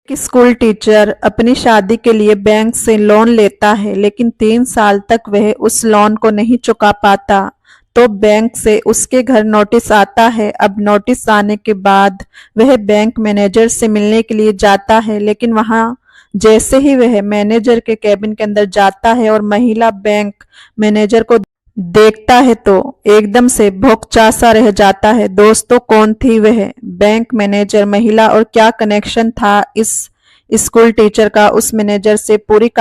कि school teacher अपनी शादी के लिए बैंक से लोन लेता है लेकिन 3 साल तक वह उस लोन को नहीं चुका पाता। तो बैंक से उसके घर नोटिस आता है। अब नोटिस आने के बाद वह बैंक मैनेजर से मिलने के लिए जाता है, लेकिन वहां जैसे ही वह मैनेजर के कैबिन के अंदर जाता है और महिला बैंक मैनेजर को देखता है तो एकदम से भौंकचा सा रह जाता है। दोस्तों, कौन थी वह बैंक मैनेजर महिला और क्या कनेक्शन था इस स्कूल टीचर का उस मैनेजर से? पूरी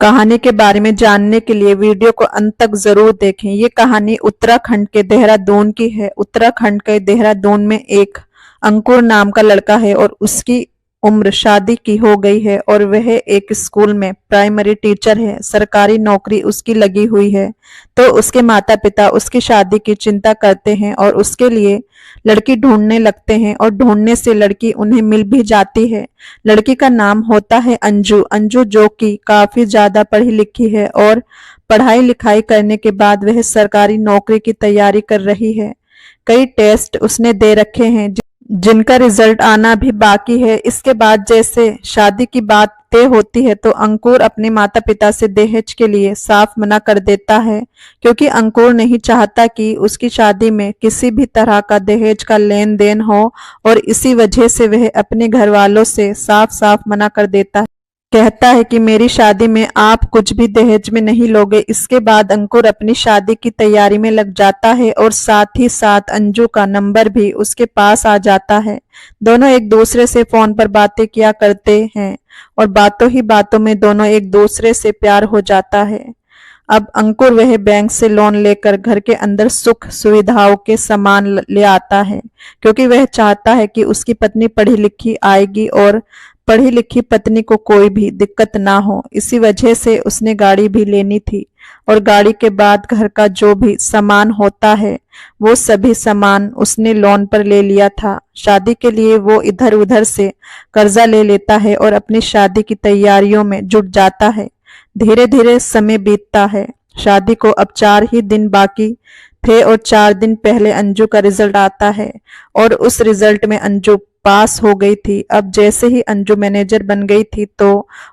कहानी के बारे में जानने के लिए वीडियो को अंत तक जरूर देखें। ये कहानी उत्तराखंड के देहरादून की है। उत्तराखंड के देहरादून में एक अंकुर नाम का लड़का है और उसकी उम्र शादी की हो गई है और वह एक स्कूल में प्राइमरी टीचर है। सरकारी नौकरी उसकी लगी हुई है। तो उसके माता पिता उसकी शादी की चिंता करते हैं और उसके लिए लड़की ढूंढने लगते हैं और ढूंढने से लड़की उन्हें मिल भी जाती है। लड़की का नाम होता है अंजू। अंजू जो कि काफी ज्यादा पढ़ी लिखी है और पढ़ाई लिखाई करने के बाद वह सरकारी नौकरी की तैयारी कर रही है। कई टेस्ट उसने दे रखे हैं जिनका रिजल्ट आना भी बाकी है। इसके बाद जैसे शादी की बात तय होती है तो अंकुर अपने माता पिता से दहेज के लिए साफ मना कर देता है, क्योंकि अंकुर नहीं चाहता कि उसकी शादी में किसी भी तरह का दहेज का लेन देन हो और इसी वजह से वह अपने घर वालों से साफ साफ मना कर देता है। कहता है कि मेरी शादी में आप कुछ भी दहेज में नहीं लोगे। इसके बाद अंकुर अपनी शादी की तैयारी में लग जाता है और साथ ही साथ अंजू का नंबर भी उसके पास आ जाता है। दोनों एक दूसरे से फोन पर बातें किया करते हैं और बातों ही बातों में दोनों एक दूसरे से प्यार हो जाता है। अब अंकुर वह बैंक से लोन लेकर घर के अंदर सुख सुविधाओं के सामान ले आता है, क्योंकि वह चाहता है कि उसकी पत्नी पढ़ी लिखी आएगी और पढ़ी लिखी पत्नी को कोई भी दिक्कत ना हो। इसी वजह से उसने गाड़ी भी लेनी थी और गाड़ी के बाद घर का जो भी सामान होता है वो सभी सामान उसने लोन पर ले लिया था। शादी के लिए वो इधर उधर से कर्जा ले लेता है और अपनी शादी की तैयारियों में जुट जाता है। धीरे धीरे समय बीतता है। शादी को अब 4 ही दिन बाकी थे और 4 दिन पहले अंजू का रिजल्ट आता है और उस रिजल्ट में अंजू पास हो गई थी। अब जैसे ही अंजू मैनेजर बन गई थी तो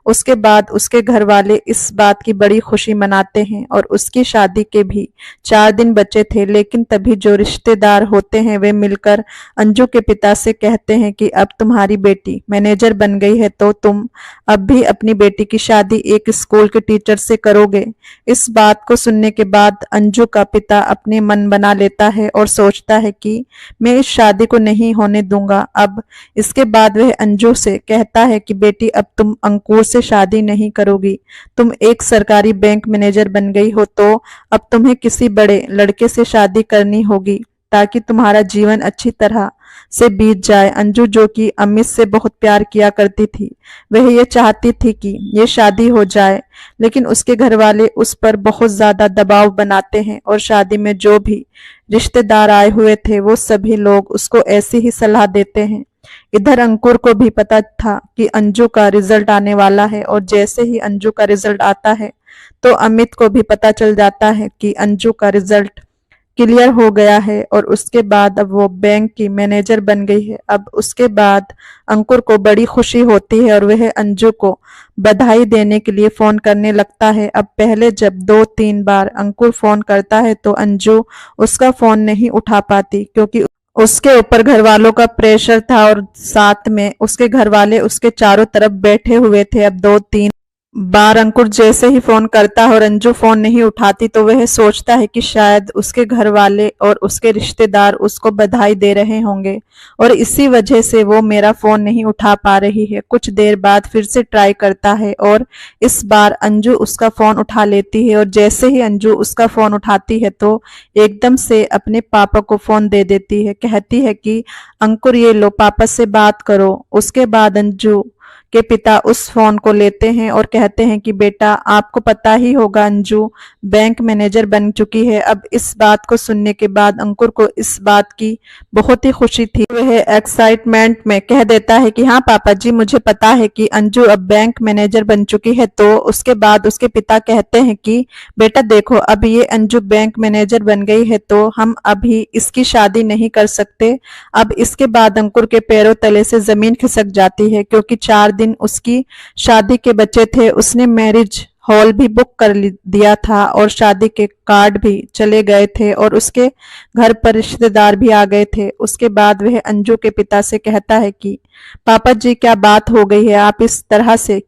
उसके बाद उसके घर वाले इस बात की बड़ी खुशी मनाते हैं और उसकी शादी के भी 4 दिन बचे थे। लेकिन तभी जो रिश्तेदार होते हैं वे मिलकर अंजू के पिता से कहते हैं कि अब तुम्हारी बेटी मैनेजर बन गई है तो तुम अब भी अपनी बेटी की शादी एक स्कूल के टीचर से करोगे। इस बात को सुनने के बाद अंजू का पिता अपने मन बना लेता है और सोचता है कि मैं इस शादी को नहीं होने दूंगा। अब इसके बाद वह अंजू से कहता है कि बेटी, अब तुम अंकुर से शादी नहीं करोगी। तुम एक सरकारी बैंक मैनेजर बन गई हो तो अब तुम्हें किसी बड़े लड़के से शादी करनी होगी ताकि तुम्हारा जीवन अच्छी तरह से बीत जाए। अंजू जो कि अमित से बहुत प्यार किया करती थी, वह ये चाहती थी कि ये शादी हो जाए, लेकिन उसके घर वाले उस पर बहुत ज्यादा दबाव बनाते हैं और शादी में जो भी रिश्तेदार आए हुए थे वो सभी लोग उसको ऐसी ही सलाह देते हैं। इधर अंकुर को भी पता था कि अंजू का रिजल्ट आने वाला है और जैसे ही अंजू का रिजल्ट आता है तो अमित को भी पता चल जाता है कि अंजू का रिजल्ट क्लियर हो गया है और उसके बाद अब वो बैंक की मैनेजर बन गई है। अब उसके बाद अंकुर को बड़ी खुशी होती है और वह अंजू को बधाई देने के लिए फोन करने लगता है। अब पहले जब 2-3 बार अंकुर फोन करता है तो अंजू उसका फोन नहीं उठा पाती, क्योंकि उसके ऊपर घर वालों का प्रेशर था और साथ में उसके घर वाले उसके चारों तरफ बैठे हुए थे। अब 2-3 बार अंकुर जैसे ही फोन करता है और अंजू फोन नहीं उठाती तो वह सोचता है कि शायद उसके घर वाले और उसके रिश्तेदार उसको बधाई दे रहे होंगे और इसी वजह से वो मेरा फोन नहीं उठा पा रही है। कुछ देर बाद फिर से ट्राई करता है और इस बार अंजू उसका फोन उठा लेती है और जैसे ही अंजू उसका फोन उठाती है तो एकदम से अपने पापा को फोन दे देती है। कहती है कि अंकुर, ये लो, पापा से बात करो। उसके बाद अंजू के पिता उस फोन को लेते हैं और कहते हैं कि बेटा, आपको पता ही होगा अंजू बैंक मैनेजर बन चुकी है। अब इस बात को सुनने के बाद अंकुर को इस बात की बहुत ही खुशी थी। वह एक्साइटमेंट में कह देता है कि हाँ पापा जी, मुझे पता है कि अंजू अब बैंक मैनेजर बन चुकी है। तो उसके बाद उसके पिता कहते हैं कि बेटा देखो, अब ये अंजू बैंक मैनेजर बन गई है तो हम अभी इसकी शादी नहीं कर सकते। अब इसके बाद अंकुर के पैरों तले से जमीन खिसक जाती है, क्योंकि 4 दिन दिन उसकी शादी के बचे थे उसने मैरिज हॉल भी बुक कर दिया था और शादी के कार्ड भी चले गए थे और उसके घर पर रिश्तेदार भी आ गए थे। उसके बाद वह अंजू के पिता से कहता है कि पापा जी क्या बात हो गई है, आप इस तरह से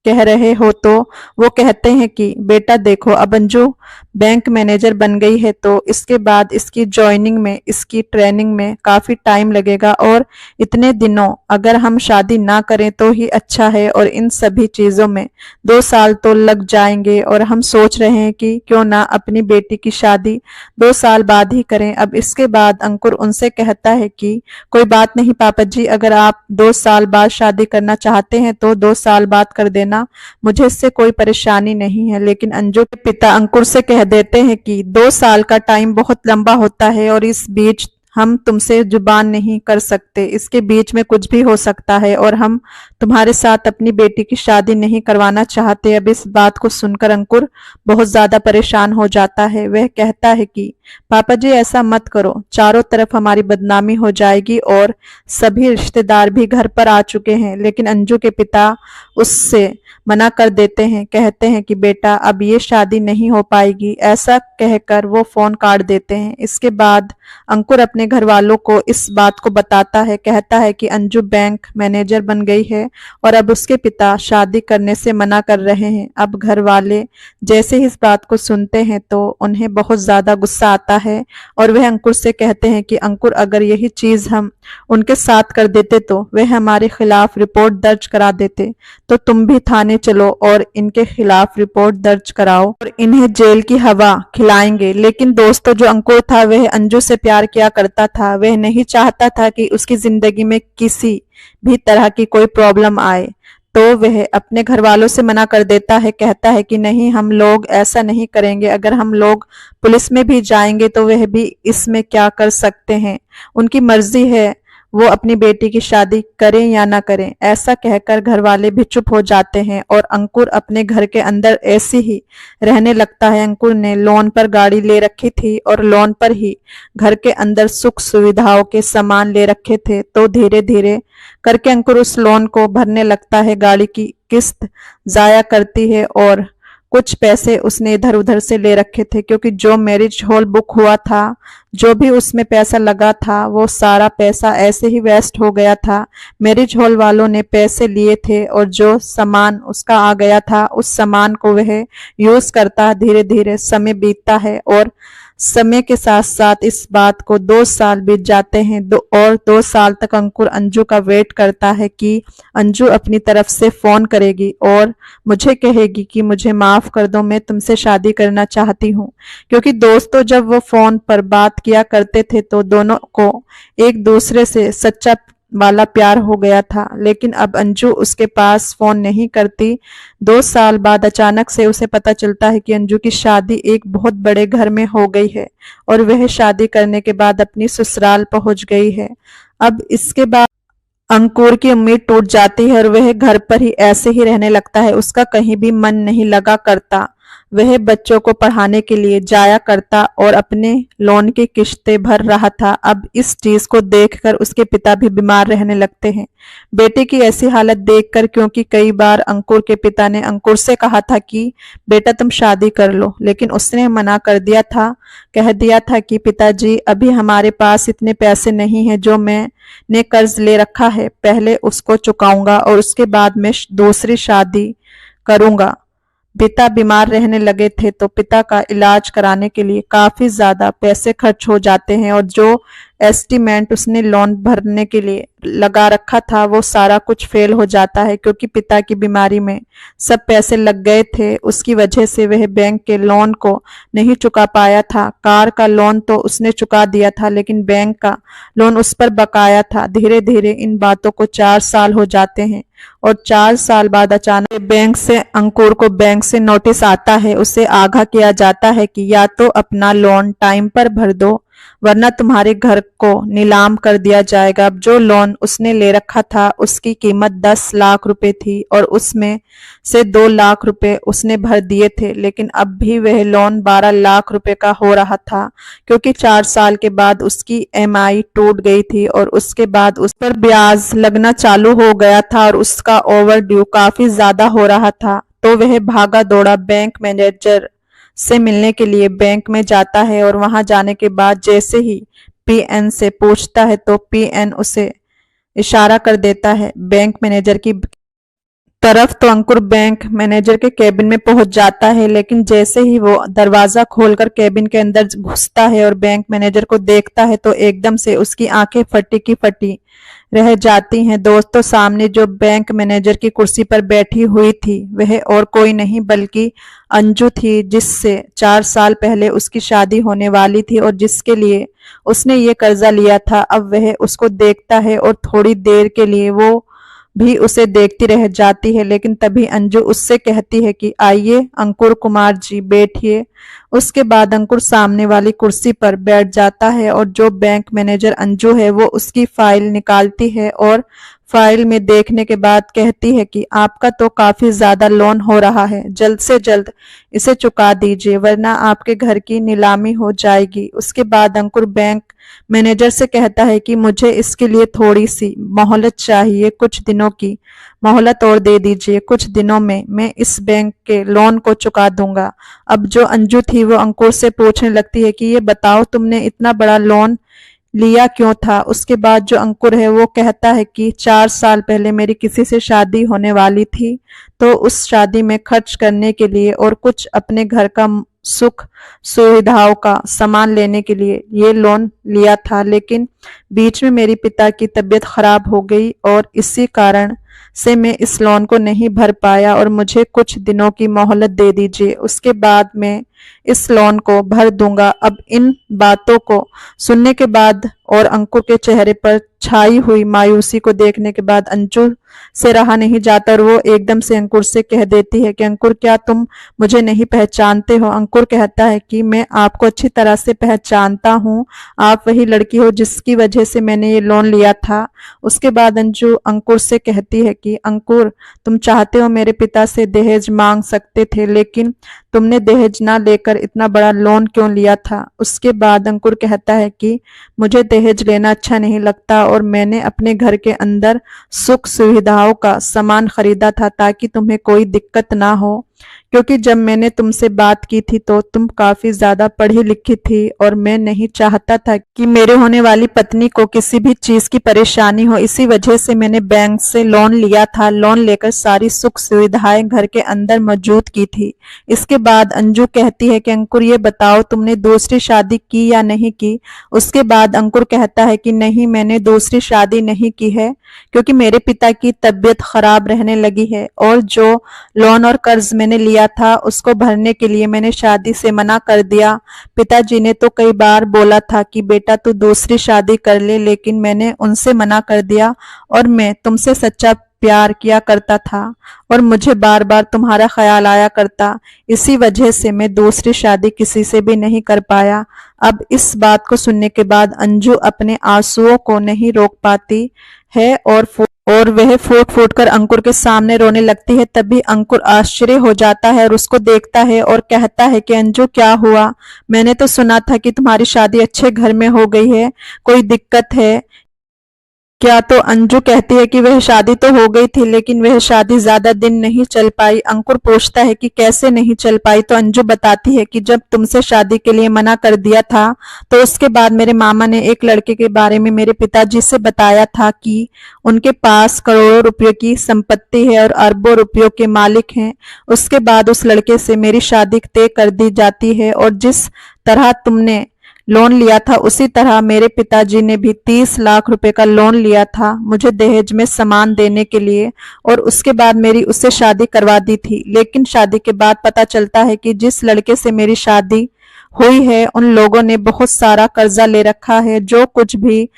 कह रहे हो। तो वो कहते हैं कि बेटा देखो, अब अंजू बैंक मैनेजर बन गई है तो इसके बाद इसकी ज्वाइनिंग में, इसकी ट्रेनिंग में काफी टाइम लगेगा और इतने दिनों अगर हम शादी ना करें तो ही अच्छा है और इन सभी चीजों में 2 साल तो लग जाएंगे और हम सोच रहे हैं कि क्यों ना अपनी बेटी की शादी 2 साल बाद ही करें। अब इसके बाद अंकुर उनसे कहता है कि कोई बात नहीं पापा जी, अगर आप 2 साल बाद शादी करना चाहते हैं तो 2 साल बाद कर देना, मुझे इससे कोई परेशानी नहीं है। लेकिन अंजू के पिता अंकुर से कह देते हैं कि 2 साल का टाइम बहुत लंबा होता है और इस बीच हम तुमसे जुबान नहीं कर सकते, इसके बीच में कुछ भी हो सकता है और हम तुम्हारे साथ अपनी बेटी की शादी नहीं करवाना चाहते। अब इस बात को सुनकर अंकुर बहुत ज्यादा परेशान हो जाता है। वह कहता है कि पापा जी ऐसा मत करो, चारों तरफ हमारी बदनामी हो जाएगी और सभी रिश्तेदार भी घर पर आ चुके हैं। लेकिन अंजू के पिता उससे मना कर देते हैं, कहते हैं कि बेटा अब ये शादी नहीं हो पाएगी। ऐसा कहकर वो फोन काट देते हैं। इसके बाद अंकुर अपने घर वालों को इस बात को बताता है, कहता है कि अंजू बैंक मैनेजर बन गई है और अब उसके पिता शादी करने से मना कर रहे हैं। अब घर वाले जैसे ही इस बात को सुनते हैं तो उन्हें बहुत ज्यादा गुस्सा आता है और वह अंकुर से कहते हैं कि अंकुर अगर यही चीज हम उनके साथ कर देते तो वह हमारे खिलाफ रिपोर्ट दर्ज करा देते, तो तुम भी थाने चलो और इनके खिलाफ रिपोर्ट दर्ज कराओ और इन्हें जेल की हवा खिलाएंगे। लेकिन दोस्तों जो अंकुर था वह अंजू से प्यार किया करता था, वह नहीं चाहता था कि उसकी जिंदगी में किसी भी तरह की कोई प्रॉब्लम आए, तो वह अपने घर वालों से मना कर देता है, कहता है कि नहीं हम लोग ऐसा नहीं करेंगे, अगर हम लोग पुलिस में भी जाएंगे तो वह भी इसमें क्या कर सकते हैं, उनकी मर्जी है वो अपनी बेटी की शादी करें या ना करें। ऐसा कहकर घर वाले भी चुप हो जाते हैं और अंकुर अपने घर के अंदर ऐसे ही रहने लगता है। अंकुर ने लोन पर गाड़ी ले रखी थी और लोन पर ही घर के अंदर सुख सुविधाओं के सामान ले रखे थे, तो धीरे धीरे करके अंकुर उस लोन को भरने लगता है, गाड़ी की किस्त जाया करती है और कुछ पैसे उसने इधर उधर से ले रखे थे क्योंकि जो मैरिज हॉल बुक हुआ था, जो भी उसमें पैसा लगा था वो सारा पैसा ऐसे ही वेस्ट हो गया था। मैरिज हॉल वालों ने पैसे लिए थे और जो सामान उसका आ गया था उस सामान को वह यूज करता, धीरे धीरे समय बीतता है और समय के साथ साथ इस बात को 2 साल बीत जाते हैं। और 2 साल तक अंकुर अंजू का वेट करता है कि अंजू अपनी तरफ से फोन करेगी और मुझे कहेगी कि मुझे माफ कर दो, मैं तुमसे शादी करना चाहती हूँ। क्योंकि दोस्तों जब वो फोन पर बात किया करते थे तो दोनों को एक दूसरे से सच्चा वाला प्यार हो गया था। लेकिन अब अंजू उसके पास फोन नहीं करती। 2 साल बाद अचानक से उसे पता चलता है कि अंजू की शादी एक बहुत बड़े घर में हो गई है और वह शादी करने के बाद अपनी ससुराल पहुंच गई है। अब इसके बाद अंकुर की उम्मीद टूट जाती है और वह घर पर ही ऐसे ही रहने लगता है, उसका कहीं भी मन नहीं लगा करता। वह बच्चों को पढ़ाने के लिए जाया करता और अपने लोन की किश्तें भर रहा था। अब इस चीज को देखकर उसके पिता भी बीमार रहने लगते हैं बेटे की ऐसी हालत देखकर, क्योंकि कई बार अंकुर के पिता ने अंकुर से कहा था कि बेटा तुम शादी कर लो, लेकिन उसने मना कर दिया था, कह दिया था कि पिताजी अभी हमारे पास इतने पैसे नहीं है, जो मैंने कर्ज ले रखा है पहले उसको चुकाऊंगा और उसके बाद मैं दूसरी शादी करूंगा। पिता बीमार रहने लगे थे तो पिता का इलाज कराने के लिए काफी ज्यादा पैसे खर्च हो जाते हैं और जो एस्टीमेट उसने लोन भरने के लिए लगा रखा था वो सारा कुछ फेल हो जाता है, क्योंकि पिता की बीमारी में सब पैसे लग गए थे। उसकी वजह से वह बैंक के लोन को नहीं चुका पाया था। कार का लोन तो उसने चुका दिया था लेकिन बैंक का लोन उस पर बकाया था। धीरे धीरे इन बातों को 4 साल हो जाते हैं और 4 साल बाद अचानक बैंक से अंकुर को बैंक से नोटिस आता है। उसे आगाह किया जाता है कि या तो अपना लोन टाइम पर भर दो वरना तुम्हारे घर को नीलाम कर दिया जाएगा। अब जो लोन उसने ले रखा था उसकी कीमत 10 लाख रुपए थी और उसमें से 2 लाख रुपए उसने भर दिए थे, लेकिन अब भी वह लोन 12 लाख रुपए का हो रहा था, क्योंकि 4 साल के बाद उसकी EMI टूट गई थी और उसके बाद उस पर ब्याज लगना चालू हो गया था और उसका ओवर ड्यू काफी ज्यादा हो रहा था। तो वह भागा दौड़ा बैंक मैनेजर से मिलने के लिए बैंक में जाता है और वहां जाने के बाद जैसे ही PN से पूछता है तो PN उसे इशारा कर देता है बैंक मैनेजर की तरफ। तो अंकुर बैंक मैनेजर के केबिन में पहुंच जाता है, लेकिन जैसे ही वो दरवाजा खोलकर केबिन के अंदर घुसता है और बैंक मैनेजर को देखता है तो एकदम से उसकी आंखें फटी की फटी रह जाती हैं। दोस्तों, सामने जो बैंक मैनेजर की कुर्सी पर बैठी हुई थी वह और कोई नहीं बल्कि अंजू थी, जिससे 4 साल पहले उसकी शादी होने वाली थी और जिसके लिए उसने ये कर्जा लिया था। अब वह उसको देखता है और थोड़ी देर के लिए वो भी उसे देखती रह जाती है, लेकिन तभी अंजू उससे कहती है कि आइए अंकुर कुमार जी बैठिए। उसके बाद अंकुर सामने वाली कुर्सी पर बैठ जाता है और जो बैंक मैनेजर अंजू है वो उसकी फाइल निकालती है और फाइल में देखने के बाद कहती है कि आपका तो काफी ज्यादा लोन हो रहा है, जल्द से जल्द इसे चुका दीजिए वरना आपके घर की नीलामी हो जाएगी। उसके बाद अंकुर बैंक मैनेजर से कहता है कि मुझे इसके लिए थोड़ी सी मोहलत चाहिए, कुछ दिनों की मोहलत और दे दीजिए, कुछ दिनों में मैं इस बैंक के लोन को चुका दूंगा। अब जो अंजू थी वो अंकुर से पूछने लगती है कि ये बताओ तुमने इतना बड़ा लोन लिया क्यों था। उसके बाद जो अंकुर है वो कहता है कि 4 साल पहले मेरी किसी से शादी होने वाली थी, तो उस शादी में खर्च करने के लिए और कुछ अपने घर का सुख सुविधाओं का सामान लेने के लिए ये लोन लिया था, लेकिन बीच में मेरी पिता की तबीयत खराब हो गई और इसी कारण से मैं इस लोन को नहीं भर पाया और मुझे कुछ दिनों की मोहलत दे दीजिए, उसके बाद मैं इस लोन को भर दूंगा। अब इन बातों को सुनने के बाद और अंकुर के चेहरे पर छाई हुई मायूसी को देखने के बाद अंजू से रहा नहीं जाता और वो एकदम से अंकुर से कह देती है कि अंकुर, क्या तुम मुझे नहीं पहचानते हो। अंकुर कहता है कि मैं आपको अच्छी तरह से पहचानता हूँ, आप वही लड़की हो जिसकी वजह से मैंने ये लोन लिया था। उसके बाद अंजू अंकुर से कहती है कि अंकुर, तुम चाहते हो मेरे पिता से दहेज मांग सकते थे, लेकिन तुमने दहेज ना लेकर इतना बड़ा लोन क्यों लिया था। उसके बाद अंकुर कहता है कि मुझे दहेज लेना अच्छा नहीं लगता और मैंने अपने घर के अंदर सुख सुविधाओं का सामान खरीदा था ताकि तुम्हें कोई दिक्कत ना हो, क्योंकि जब मैंने तुमसे बात की थी तो तुम काफी ज्यादा पढ़ी लिखी थी और मैं नहीं चाहता था कि मेरे होने वाली पत्नी को किसी भी चीज की परेशानी हो। इसी वजह से मैंने बैंक से लोन लिया था, लोन लेकर सारी सुख सुविधाएं घर के अंदर मौजूद की थी। इसके बाद अंजू कहती है कि अंकुर, ये बताओ तुमने दूसरी शादी की या नहीं की। उसके बाद अंकुर कहता है कि नहीं, मैंने दूसरी शादी नहीं की है, क्योंकि मेरे पिता की तबीयत खराब रहने लगी है और जो लोन और कर्ज मैंने लिया था उसको भरने के लिए मैंने शादी से मना कर दिया। पिताजी ने तो कई बार बोला था कि बेटा तू दूसरी शादी कर ले, लेकिन मैंने उनसे मना कर दिया और मैं तुमसे सच्चा प्यार किया करता था और मुझे बार बार तुम्हारा ख्याल आया करता, इसी वजह से मैं दूसरी शादी किसी से भी नहीं कर पाया। अब इस बात को सुनने के बाद अंजू अपने आंसुओं को नहीं रोक पाती है और वह फूट फूट कर अंकुर के सामने रोने लगती है। तभी अंकुर आश्चर्य हो जाता है और उसको देखता है और कहता है कि अंजू, क्या हुआ? मैंने तो सुना था कि तुम्हारी शादी अच्छे घर में हो गई है, कोई दिक्कत है क्या? तो अंजू कहती है कि वह शादी तो हो गई थी, लेकिन वह शादी ज्यादा दिन नहीं चल पाई। अंकुर पूछता है कि कैसे नहीं चल पाई, तो अंजू बताती है कि जब तुमसे शादी के लिए मना कर दिया था तो उसके बाद मेरे मामा ने एक लड़के के बारे में मेरे पिताजी से बताया था कि उनके पास करोड़ों रुपयों की संपत्ति है और अरबों रुपयों के मालिक हैं। उसके बाद उस लड़के से मेरी शादी तय कर दी जाती है और जिस तरह तुमने लोन लिया था उसी तरह मेरे पिताजी ने भी 30 लाख रुपए का लोन लिया था मुझे दहेज में सामान देने के लिए और उसके बाद मेरी उससे शादी करवा दी थी। लेकिन शादी के बाद पता चलता है कि जिस लड़के से मेरी शादी हुई है उन लोगों ने बहुत सारा कर्जा ले रखा है। जो कुछ भी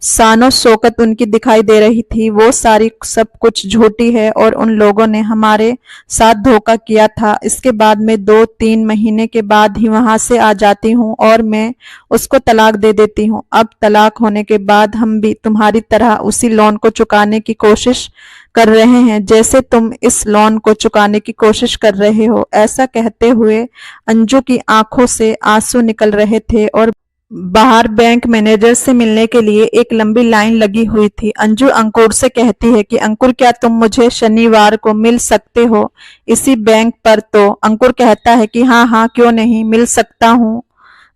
शानो शौकत उनकी दिखाई दे रही थी, वो सारी सब कुछ झूठी है और उन लोगों ने हमारे साथ धोखा किया था। इसके बाद मैं 2-3 महीने के बाद ही वहां से आ जाती हूँ और मैं उसको तलाक दे देती हूँ। अब तलाक होने के बाद हम भी तुम्हारी तरह उसी लोन को चुकाने की कोशिश कर रहे हैं जैसे तुम इस लोन को चुकाने की कोशिश कर रहे हो। ऐसा कहते हुए अंजू की आंखों से आंसू निकल रहे थे और बाहर बैंक मैनेजर से मिलने के लिए एक लंबी लाइन लगी हुई थी। अंजू अंकुर से कहती है कि अंकुर, क्या तुम मुझे शनिवार को मिल सकते हो इसी बैंक पर? तो अंकुर कहता है कि हाँ हाँ, क्यों नहीं, मिल सकता हूँ,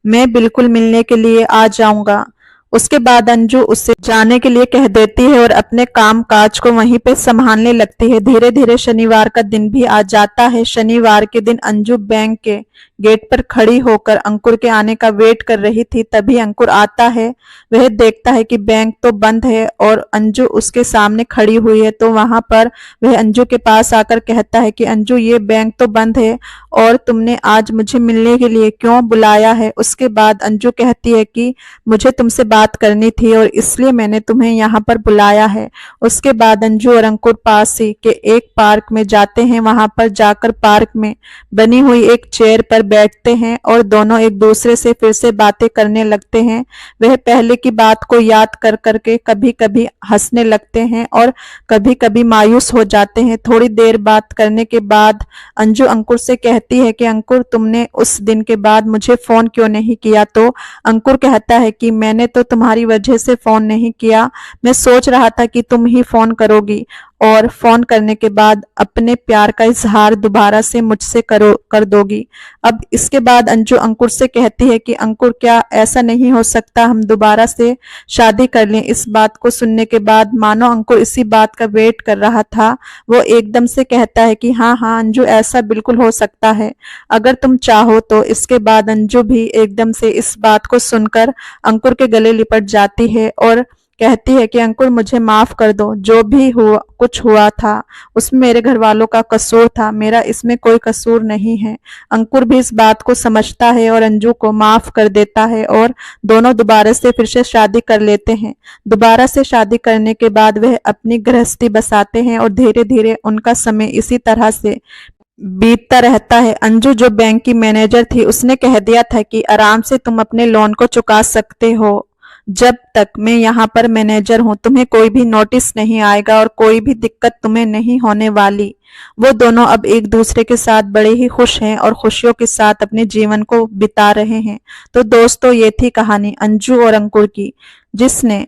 मैं बिल्कुल मिलने के लिए आ जाऊंगा। उसके बाद अंजू उससे जाने के लिए कह देती है और अपने काम काज को वहीं पे संभालने लगती है। धीरे धीरे शनिवार का दिन भी आ जाता है। शनिवार के दिन अंजू बैंक के गेट पर खड़ी होकर अंकुर के आने का वेट कर रही थी। तभी अंकुर आता है। वह देखता है कि बैंक तो बंद है और अंजू उसके सामने खड़ी हुई है। तो वहां पर वह अंजू के पास आकर कहता है कि अंजू, ये बैंक तो बंद है और तुमने आज मुझे मिलने के लिए क्यों बुलाया है? उसके बाद अंजू कहती है कि मुझे तुमसे बात करनी थी और इसलिए मैंने तुम्हें यहाँ पर बुलाया है। उसके बाद अंजू और अंकुर पास ही के एक पार्क में जाते हैं। वहां पर जाकर पार्क में बनी हुई एक चेयर पर बैठते हैं और दोनों एक दूसरे से फिर से बातें करने लगते हैं। वह पहले की बात को याद कर करके कभी कभी हंसने लगते हैं और कभी कभी मायूस हो जाते हैं। थोड़ी देर बात करने के बाद अंजू अंकुर से कहती है कि अंकुर, तुमने उस दिन के बाद मुझे फोन क्यों नहीं किया? तो अंकुर कहता है कि मैंने तो तुम्हारी वजह से फोन नहीं किया, मैं सोच रहा था कि तुम ही फोन करोगी और फोन करने के बाद अपने प्यार का इजहार दोबारा से मुझसे कर दोगी। अब इसके बाद अंजू अंकुर से कहती है कि अंकुर, क्या ऐसा नहीं हो सकता हम दोबारा से शादी कर लें? इस बात को सुनने के बाद मानो अंकुर इसी बात का वेट कर रहा था, वो एकदम से कहता है कि हाँ हाँ अंजू, ऐसा बिल्कुल हो सकता है अगर तुम चाहो तो। इसके बाद अंजू भी एकदम से इस बात को सुनकर अंकुर के गले लिपट जाती है और कहती है कि अंकुर, मुझे माफ कर दो, जो भी हुआ कुछ हुआ था उसमें मेरे घर वालों का कसूर था, मेरा इसमें कोई कसूर नहीं है। अंकुर भी इस बात को समझता है और अंजू को माफ कर देता है और दोनों दोबारा से फिर से शादी कर लेते हैं। दोबारा से शादी करने के बाद वह अपनी गृहस्थी बसाते हैं और धीरे धीरे उनका समय इसी तरह से बीतता रहता है। अंजू जो बैंक की मैनेजर थी उसने कह दिया था कि आराम से तुम अपने लोन को चुका सकते हो, जब तक मैं यहाँ पर मैनेजर हूँ तुम्हें कोई भी नोटिस नहीं आएगा और कोई भी दिक्कत तुम्हें नहीं होने वाली। वो दोनों अब एक दूसरे के साथ बड़े ही खुश हैं और खुशियों के साथ अपने जीवन को बिता रहे हैं। तो दोस्तों, ये थी कहानी अंजू और अंकुर की, जिसने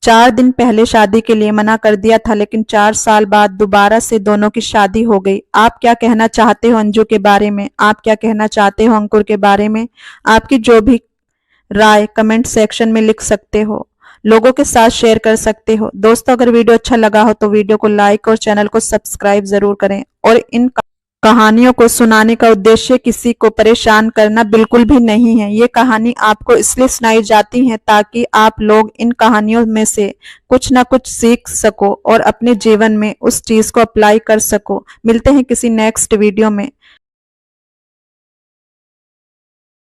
4 दिन पहले शादी के लिए मना कर दिया था, लेकिन 4 साल बाद दोबारा से दोनों की शादी हो गई। आप क्या कहना चाहते हो अंजू के बारे में? आप क्या कहना चाहते हो अंकुर के बारे में? आपकी जो भी राय कमेंट सेक्शन में लिख सकते हो, लोगों के साथ शेयर कर सकते हो। दोस्तों, अगर वीडियो अच्छा लगा हो तो वीडियो को लाइक और चैनल को सब्सक्राइब जरूर करें। और इन कहानियों को सुनाने का उद्देश्य किसी को परेशान करना बिल्कुल भी नहीं है। ये कहानी आपको इसलिए सुनाई जाती है ताकि आप लोग इन कहानियों में से कुछ ना कुछ सीख सको और अपने जीवन में उस चीज को अप्लाई कर सको। मिलते हैं किसी नेक्स्ट वीडियो में।